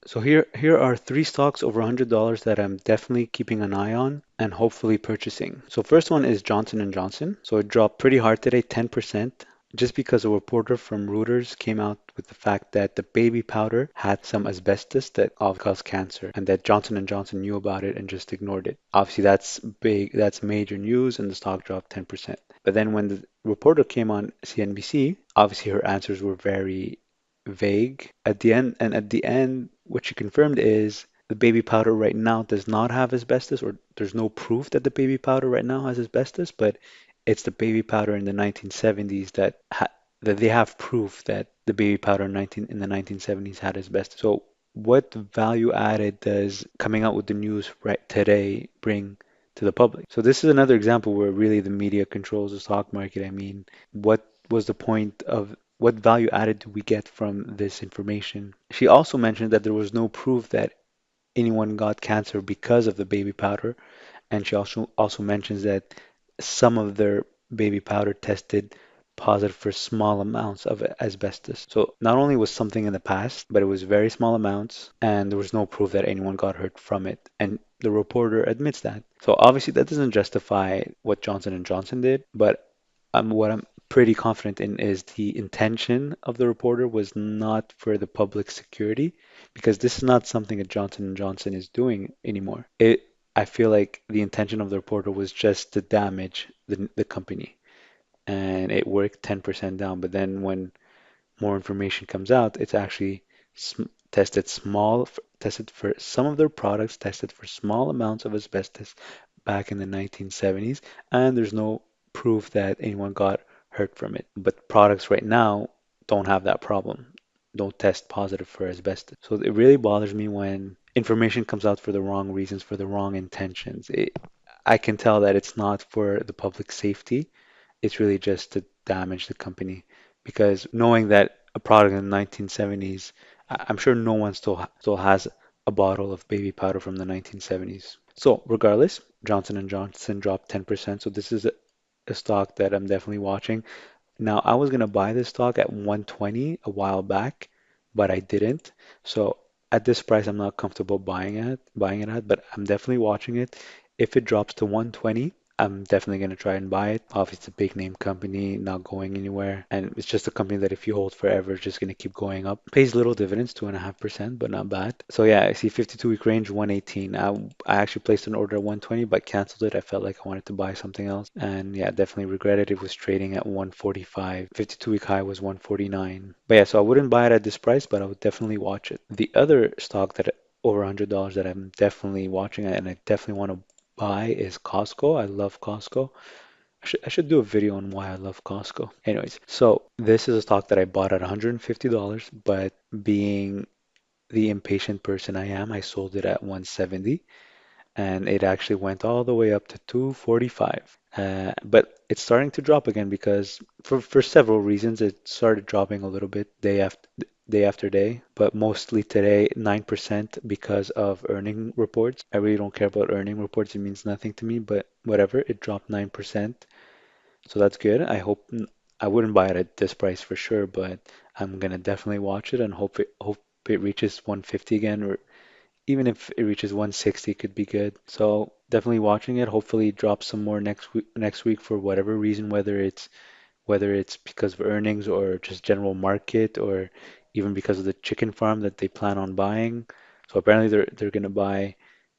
So here are three stocks over $100 that I'm definitely keeping an eye on and hopefully purchasing. So first one is Johnson& and Johnson. So it dropped pretty hard today, 10%, just because a reporter from Reuters came out with the fact that the baby powder had some asbestos that caused cancer and that Johnson& and Johnson knew about it and just ignored it. Obviously that's big, that's major news and the stock dropped 10%. But then when the reporter came on CNBC, obviously her answers were very vague at the end, and at the end, what she confirmed is the baby powder right now does not have asbestos, or there's no proof that the baby powder right now has asbestos, but it's the baby powder in the 1970s that they have proof that the baby powder in the 1970s had asbestos. So what value added does coming out with the news right today bring to the public? So this is another example where really the media controls the stock market. I mean, what was the point of what value added do we get from this information? She also mentioned that there was no proof that anyone got cancer because of the baby powder, and she also mentions that some of their baby powder tested positive for small amounts of asbestos. So not only was something in the past, but it was very small amounts, and there was no proof that anyone got hurt from it. And the reporter admits that. So obviously that doesn't justify what Johnson and Johnson did, but what I'm pretty confident in is the intention of the reporter was not for the public security, because this is not something that Johnson and Johnson is doing anymore. I feel like the intention of the reporter was just to damage the company, and it worked 10% down. But then when more information comes out, it's actually tested for some of their products, tested for small amounts of asbestos back in the 1970s, and there's no proof that anyone got hurt from it. But products right now don't have that problem, don't test positive for asbestos. So it really bothers me when information comes out for the wrong reasons, for the wrong intentions. I can tell that it's not for the public safety, it's really just to damage the company. Because knowing that a product in the 1970s, I'm sure no one still has a bottle of baby powder from the 1970s. So regardless, Johnson and Johnson dropped 10%. So this is a stock that I'm definitely watching. Now, I was gonna buy this stock at 120 a while back, but I didn't. So at this price, I'm not comfortable buying it at, but I'm definitely watching it. If it drops to 120, I'm definitely gonna try and buy it. Obviously, it's a big name company, not going anywhere, and it's just a company that if you hold forever, it's just gonna keep going up. Pays little dividends, 2.5%, but not bad. So yeah, I see 52-week range 118. I actually placed an order at 120, but canceled it. I felt like I wanted to buy something else, and yeah, definitely regret it. It was trading at 145. 52-week high was 149. But yeah, so I wouldn't buy it at this price, but I would definitely watch it. The other stock that over $100 that I'm definitely watching and I definitely want to buy is Costco. I love Costco. I should do a video on why I love Costco. Anyways, so this is a stock that I bought at $150, but being the impatient person I am, I sold it at 170 and it actually went all the way up to 245. But it's starting to drop again because for several reasons it started dropping a little bit day after day, but mostly today 9% because of earning reports. I really don't care about earning reports. It means nothing to me, but whatever, it dropped 9%. So that's good. I wouldn't buy it at this price for sure, but I'm gonna definitely watch it and hope it reaches 150 again, or even if it reaches 160, it could be good. So definitely watching it. Hopefully it drops some more next week for whatever reason, whether it's because of earnings or just general market or even because of the chicken farm that they plan on buying. So apparently they're gonna buy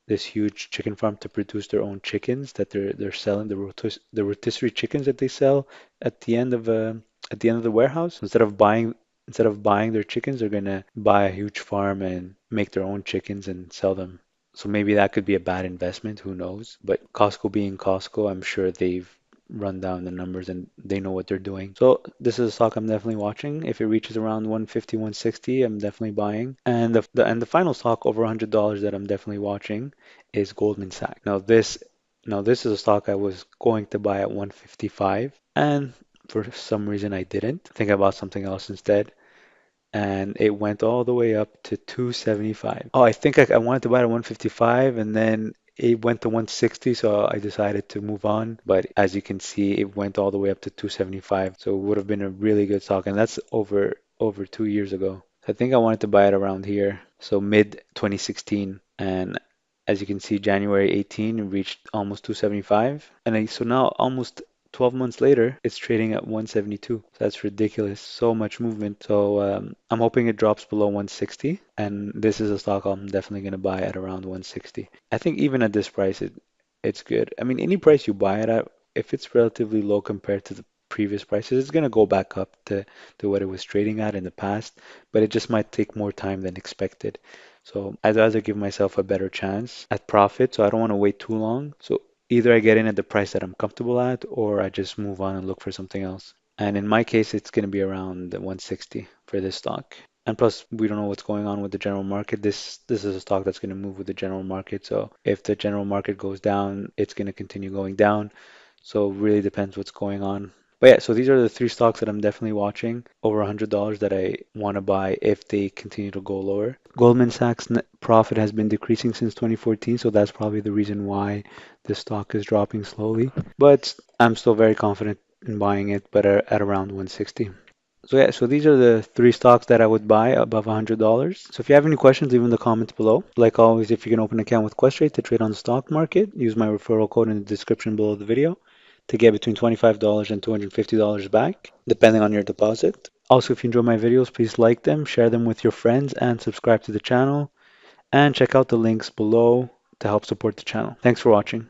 this huge chicken farm to produce their own chickens that they're selling the rotisserie chickens that they sell at the end of the warehouse. Instead of buying their chickens, they're gonna buy a huge farm and make their own chickens and sell them. So maybe that could be a bad investment, who knows? But Costco being Costco, I'm sure they've run down the numbers and they know what they're doing. So this is a stock I'm definitely watching. If it reaches around 150, 160, I'm definitely buying. And the final stock over $100 that I'm definitely watching is Goldman Sachs. Now this is a stock I was going to buy at 155, and for some reason I didn't. Think about something else instead, and it went all the way up to 275. Oh, I think I wanted to buy it at 155 and then it went to 160, so I decided to move on. But as you can see, it went all the way up to 275. So it would have been a really good stock, and that's over 2 years ago. I think I wanted to buy it around here, so mid 2016. And as you can see, January 18 it reached almost 275. And so now, almost 12 months later, it's trading at 172. That's ridiculous. So much movement. So I'm hoping it drops below 160. And this is a stock I'm definitely going to buy at around 160. I think even at this price, it's good. I mean, any price you buy it at, if it's relatively low compared to the previous prices, it's going to go back up to what it was trading at in the past, but it just might take more time than expected. So I'd rather give myself a better chance at profit, so I don't want to wait too long. So either I get in at the price that I'm comfortable at, or I just move on and look for something else. And in my case, it's going to be around 160 for this stock. And plus, we don't know what's going on with the general market. This is a stock that's going to move with the general market. So if the general market goes down, it's going to continue going down. So it really depends what's going on. But yeah, so these are the three stocks that I'm definitely watching over $100 that I want to buy if they continue to go lower. Goldman Sachs net profit has been decreasing since 2014, so that's probably the reason why the stock is dropping slowly. But I'm still very confident in buying it, but at around 160. So yeah, so these are the three stocks that I would buy above $100. So if you have any questions, leave in the comments below. Like always, if you can open an account with Questrade to trade on the stock market, use my referral code in the description below the video to get between $25 and $250 back, depending on your deposit. Also, if you enjoy my videos, please like them, share them with your friends, and subscribe to the channel. And check out the links below to help support the channel. Thanks for watching.